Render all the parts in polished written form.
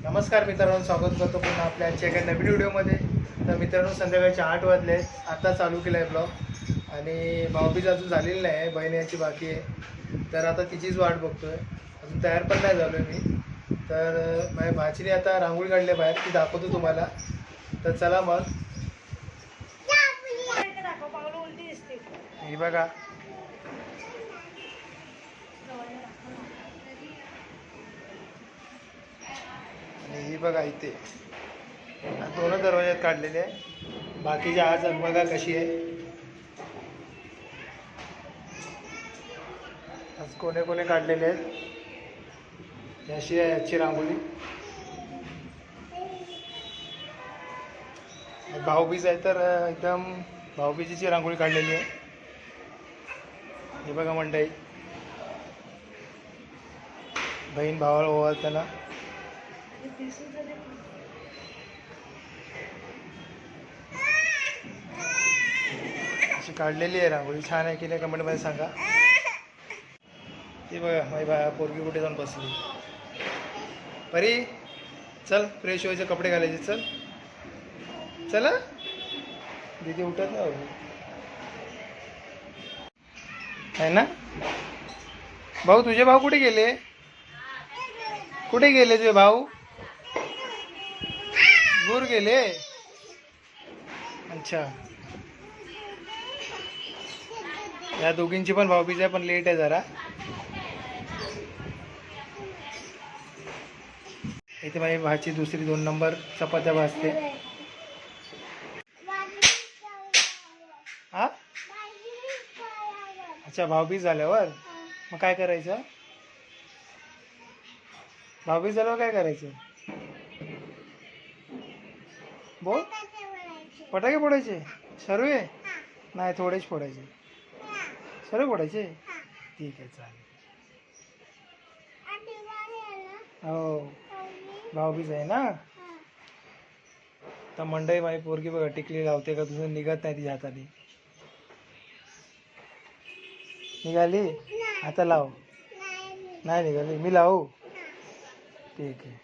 नमस्कार मित्रांनो, स्वागत करतो पुन्हा आपल्या आजच्या एका नवीन व्हिडिओमध्ये. तर मित्रांनो, संध्याकाळचे 8 वाजले. आता चालू केला आहे ब्लॉग आणि भाऊबीज अजून झालेली नाही आहे, बहीण याची बाकी आहे. तर आता तिचीच वाट बघतोय. अजून तयार पण नाही झालो आहे मी. तर माझ्या भाचीने आता रांगोळी काढली बाहेर, ती दाखवतो तुम्हाला. तर चला मग. ही बघा, आणि ही बघा इथे दोन दरवाज्यात काढलेले आहे. बाकीचे आज बघा कशी आहे. आज कोणे कोणे काढलेले आहेत. अशी आहे याची रांगोळी. भाऊबीज आहे तर एकदम भाऊबीजीची रांगोळी काढलेली आहे. हे बघा मंडळी, बहीण भावाला ओवाळताना. अशी काढलेली आहे रांगोळी. छान आहे की नाही कमेंटमध्ये सांगा. ती बघा माझी पोरगी कुठे जाऊन बसली. परी चल, फ्रेश व्हायचे, कपडे घालायचे. चल चला, दीदी उठत नाही आहे ना. भाऊ, तुझे भाऊ कुठे गेले? कुठे गेले तुझे भाऊ? दूर गेले. अच्छा, या दोघींची पण भाऊबीज आहे, पण लेट आहे जरा. इथे माझी भाची दुसरी 2 नंबर चपात्या भाजते. हा, अच्छा, भाऊबीज झाल्यावर मग काय करायचं? भाऊबीज झाल्यावर काय करायचं? बोल. फटाके फोडायचे सर्व? नाही, थोडेच फोडायचे. सर्व फोडायचे? ठीक आहे, चालेल. हो, भाऊबीज आहे ना. तर मंडई माझी पोरगी बघा टिकली लावते का, तुझं निघत नाही तिच्या हाताने. निघाली? आता लाव. नाही निघाली, मी लावू? ठीक आहे.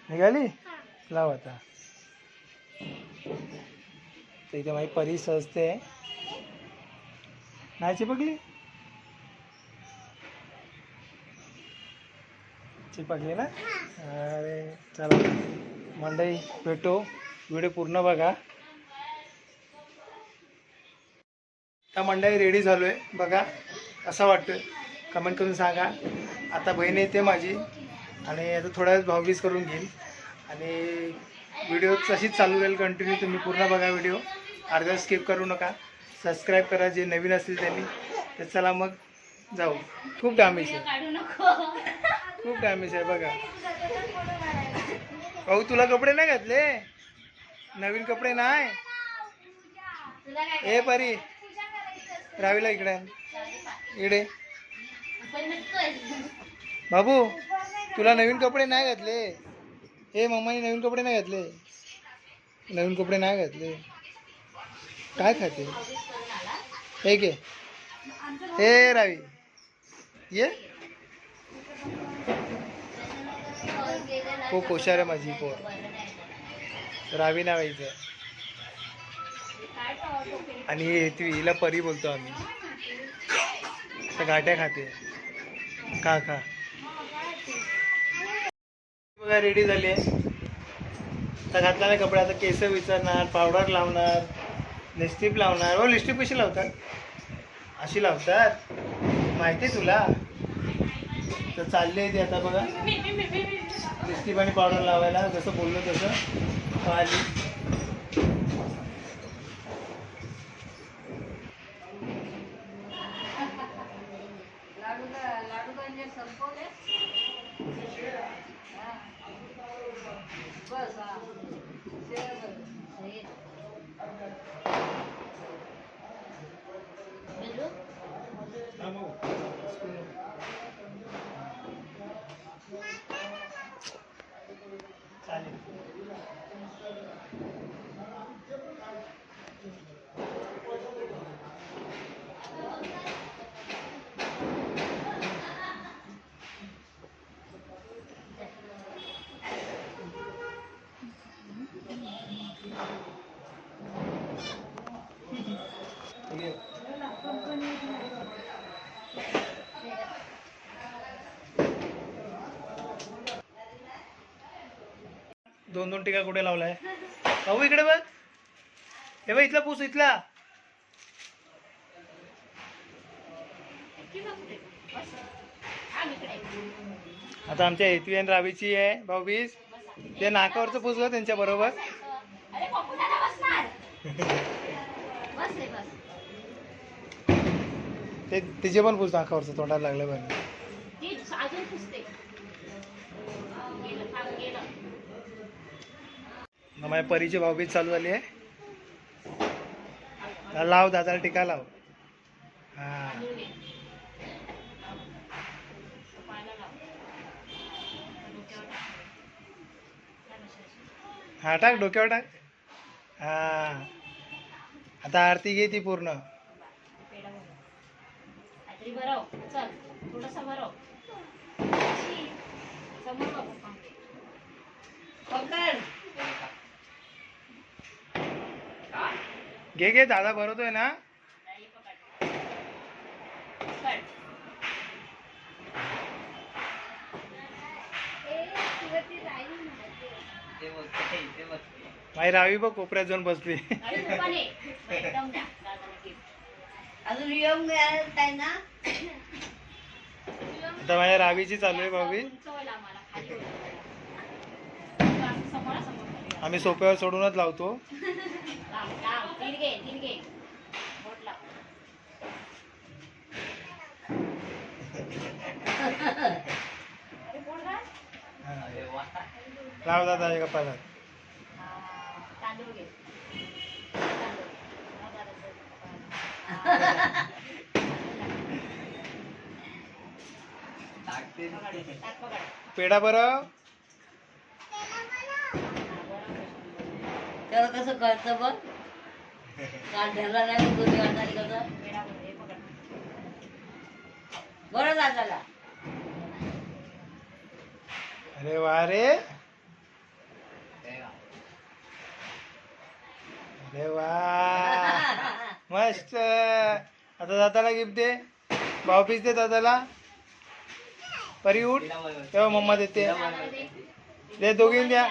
निघाली? लाव आता. तर इथे माझी परी सजते. नाही चिपकली? चिपकली ना. अरे चला मंडई, भेटू. व्हिडिओ पूर्ण बघा. त्या मंडई रेडी झालो आहे बघा. असं वाटतं कमेंट करून सांगा. आता बहीण येते माझी आणि आता थोड्या वेळ भाऊबीज करून घेईल आणि व्हिडिओ तशीच चालू राहील कंटिन्यू. तुम्ही पूर्ण बघा व्हिडिओ, अर्धा स्किप करू नका. सबस्क्राईब करा जे नवीन असतील त्यांनी. तर चला मग जाऊ. खूप डॅमेज आहे, खूप डॅमेज आहे बघा. भाऊ, तुला कपडे नाही घातले? नवीन कपडे नाही? ए परी, रावीला इकडे इकडे. बाबू, तुला नवीन कपडे नाही घातले? हे मम्माने नवीन कपडे नाही घातले? नवीन कपडे नाही घातले? काय खाते? हे घे. हे रावी ये. खूप हुशार आहे माझी पोर. रावी नावायचं. आणि हिला परी बोलतो आम्ही. तर गाठ्या खाते. खा खा. बघा रेडी झाली आहे. तर घातला नाही कपडे. आता केस विचारणार, पावडर लावणार, लिपस्टिक लावणार. हो, लिपस्टिक कशी लावतात? अशी लावतात, माहिती आहे तुला? तर चालली आहे ती आता बघा लिपस्टिक आणि पावडर लावायला. जसं बोललो तसं पाहिली. दोन दोन टिका कुठे लावलाय भाऊ इकडे बघ हे बघ इथला पूस इथला आता आमच्या हेतवी आणि रावीची आहे भाऊबीज ते नाकावरचं पुसलं त्यांच्या बरोबर ते तिचे पण पुस नाकावरचं तोंडाला लागलं पण माझ्या परीची भाऊबीज चालू झाली आहे लाव दादाला टिका लाव हा हा टाक डोक्यावर टाक हा आता आरती घे ती पूर्ण घे घे दादा भरवतोय ना माझी रावी बघ कोपऱ्यात जाऊन बसली आता माझ्या रावीची चालू आहे भावी आम्ही सोप्यावर सोडूनच लावतो लाव दादा एका पाण्यात पेढा बरं त्याला कसं कळतं बघ काल धरला नाही गोदी वाटणारी कसं बरं दादाला अरे वा रे अरे वा मस्त आता दादाला गिफ्ट दे भाऊबीज दे दादाला परी उठ तेव्हा मम्मा देते दे दोघी द्या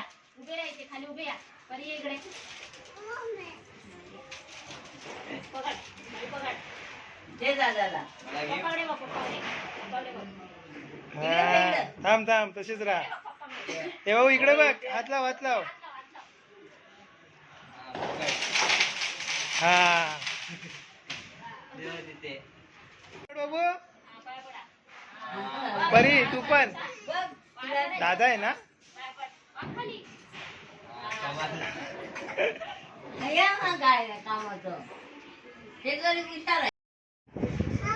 थांब थांब तशीच राहा हे भाऊ इकडे बघ हात लाव हा बाबू परी तू पण दादा आहे ना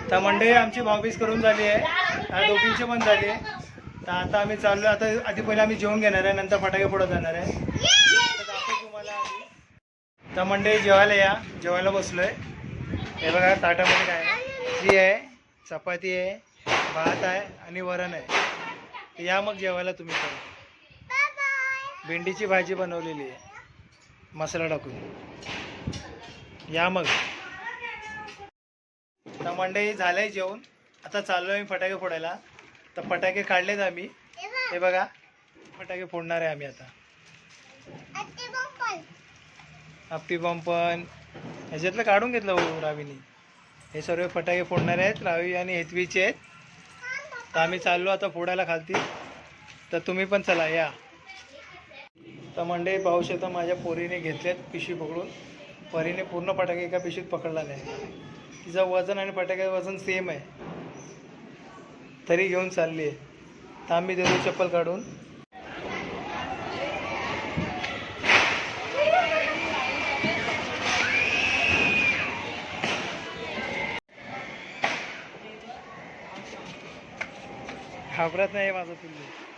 तर मंडळी आमची भाऊबीज करून झाली आहे दोघींची पण झाली आहे तर आता आम्ही चाललो आता आधी पहिले आम्ही जेवून घेणार आहे नंतर फटाके फोडत जाणार आहे तुम्हाला तर मंडळी जेवायला या जेवायला बसलोय हे बघा ताटामध्ये काय भाजी आहे चपाती आहे भात आहे आणि वरण आहे या मग जेवायला तुम्ही पण भेंडीची भाजी बनवलेली आहे मसाला टाकून या मग तर मंडळी झालंय जेवण आता चाललो आहे फटाके फोडायला तर फटाके काढलेत आम्ही हे बघा फटाके फोडणार आहे आम्ही आता हप्पी बॉम्ब पण ह्याच्यातलं काढून घेतलं हो रावीने हे सर्व फटाके फोडणार आहेत रावी आणि हेतवीचे आहेत तर आम्ही चाललो आता फोडायला खालती तर तुम्ही पण चला या तर मंडळी पाहू शकता माझ्या पोरीने घेतलेत पिशवी पकडून परीने पूर्ण फटाके एका पिशवीत पकडला नाही तिचं वजन आणि फटाक्याचं वजन सेम आहे तरी घेऊन चालली आहे तर आम्ही देतो चप्पल काढून घाबरत नाही माझं पिल्लू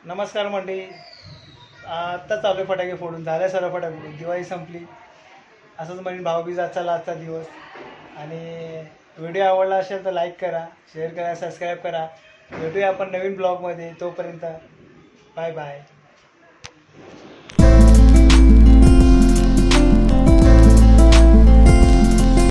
नमस्कार मंडळी आत्ता चालू आहे फटाके फोडून, झाल्या सर्व फटाके फोडून, दिवाळी संपली. असंच म्हणून भाऊबीज आजचा आजचा दिवस. आणि व्हिडिओ आवडला असेल तर लाईक करा, शेअर करा, सबस्क्राईब करा. भेटूया आपण नवीन ब्लॉगमध्ये. तोपर्यंत बाय बाय.